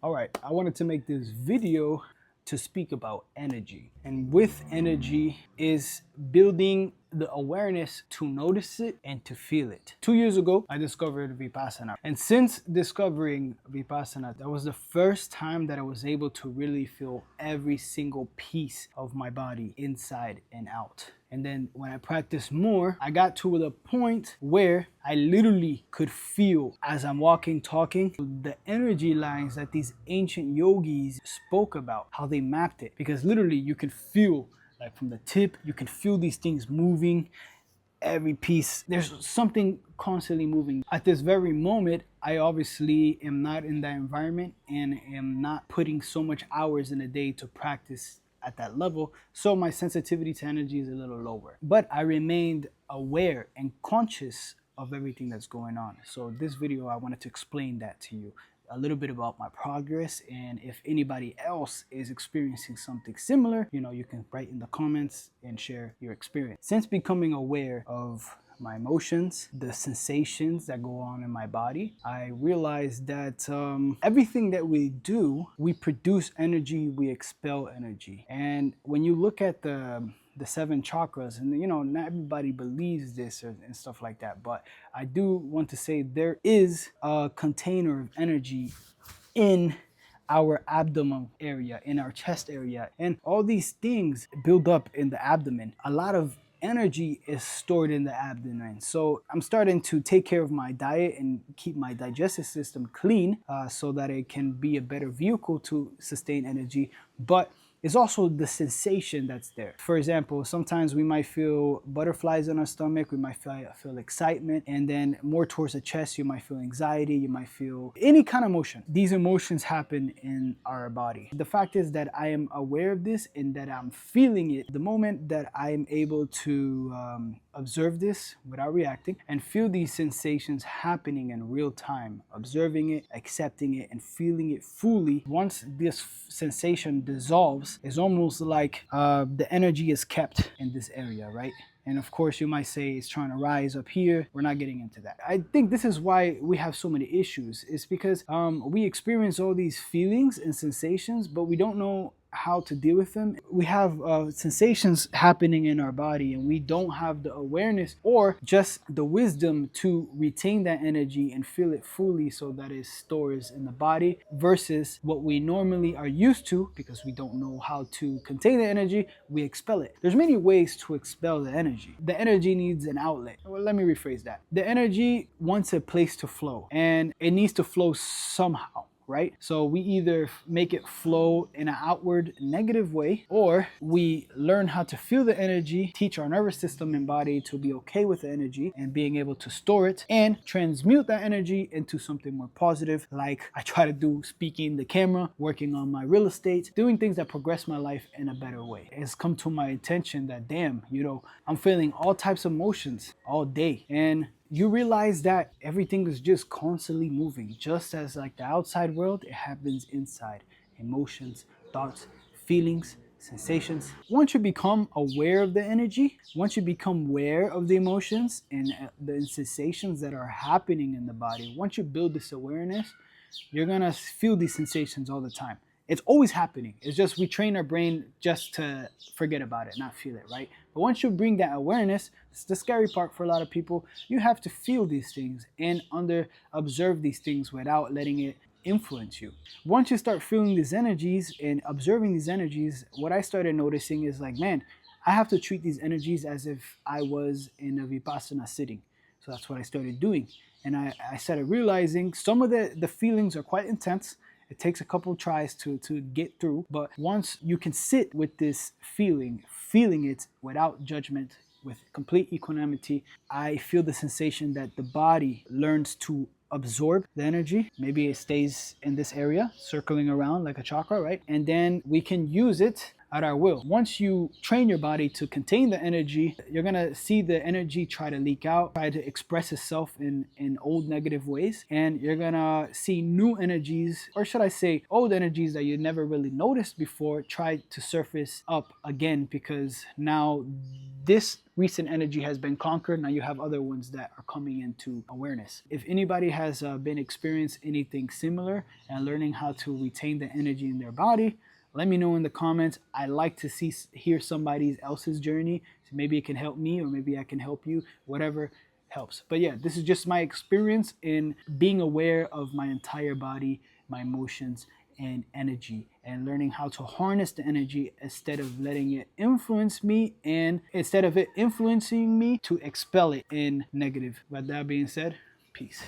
All right, I wanted to make this video to speak about energy. And with energy is building the awareness to notice it and to feel it. 2 years ago, I discovered vipassana. And since discovering vipassana, that was the first time that I was able to really feel every single piece of my body inside and out. And then when I practiced more, I got to the point where I literally could feel, as I'm walking, talking, the energy lines that these ancient yogis spoke about, how they mapped it. Because literally you can feel, like from the tip, you can feel these things moving, every piece. There's something constantly moving. At this very moment, I obviously am not in that environment and am not putting so much hours in a day to practice at that level, so my sensitivity to energy is a little lower, but I remained aware and conscious of everything that's going on. So this video, I wanted to explain that to you, a little bit about my progress, and if anybody else is experiencing something similar, you can write in the comments and share your experience. Since becoming aware of my emotions, the sensations that go on in my body, I realized that everything that we do, we produce energy, we expel energy. And when you look at the 7 chakras, and not everybody believes this and stuff like that, but I do want to say there is a container of energy in our abdomen area, in our chest area, and all these things build up in the abdomen. A lot of energy is stored in the abdomen. So I'm starting to take care of my diet and keep my digestive system clean, so that it can be a better vehicle to sustain energy. But it's also the sensation that's there. For example, sometimes we might feel butterflies in our stomach, we might feel excitement, and then more towards the chest, you might feel anxiety, you might feel any kind of emotion. These emotions happen in our body. The fact is that I am aware of this and that I'm feeling it. The moment that I am able to observe this without reacting and feel these sensations happening in real time, observing it, accepting it, and feeling it fully, once this sensation dissolves, it's almost like the energy is kept in this area, right? And of course, you might say it's trying to rise up here. We're not getting into that. I think this is why we have so many issues. It's because we experience all these feelings and sensations, but we don't know how to deal with them. We have sensations happening in our body and we don't have the awareness or just the wisdom to retain that energy and feel it fully so that it stores in the body, versus what we normally are used to. Because we don't know how to contain the energy, we expel it. There's many ways to expel the energy. The energy needs an outlet. Well, let me rephrase that. The energy wants a place to flow, and it needs to flow somehow, right? So we either make it flow in an outward negative way, or we learn how to feel the energy, teach our nervous system and body to be okay with the energy and being able to store it and transmute that energy into something more positive, like I try to do, speaking the camera, working on my real estate, doing things that progress my life in a better way. It's come to my attention that damn, I'm feeling all types of emotions all day, and you realize that everything is just constantly moving. Just as like the outside world, it happens inside. Emotions, thoughts, feelings, sensations. Once you become aware of the energy, once you become aware of the emotions and the sensations that are happening in the body, once you build this awareness, you're gonna feel these sensations all the time. It's always happening. It's just we train our brain just to forget about it, not feel it, right? But once you bring that awareness, it's the scary part for a lot of people. You have to feel these things and observe these things without letting it influence you. Once you start feeling these energies and observing these energies, what I started noticing is like, man, I have to treat these energies as if I was in a vipassana sitting. So that's what I started doing. And I started realizing some of the feelings are quite intense. It takes a couple tries to get through, but once you can sit with this feeling it without judgment, with complete equanimity, I feel the sensation that the body learns to absorb the energy. Maybe it stays in this area, circling around like a chakra, right? And then we can use it at our will. Once you train your body to contain the energy, you're gonna see the energy try to leak out, try to express itself in old negative ways, and you're gonna see new energies, or should I say old energies that you never really noticed before, try to surface up again, because now this recent energy has been conquered. Now you have other ones that are coming into awareness. If anybody has been experiencing anything similar and learning how to retain the energy in their body, let me know in the comments. I like to hear somebody else's journey. So maybe it can help me, or maybe I can help you, whatever helps. But yeah, this is just my experience in being aware of my entire body, my emotions, and energy, and learning how to harness the energy instead of letting it influence me, and instead of it influencing me, to expel it in negative. With that being said, peace.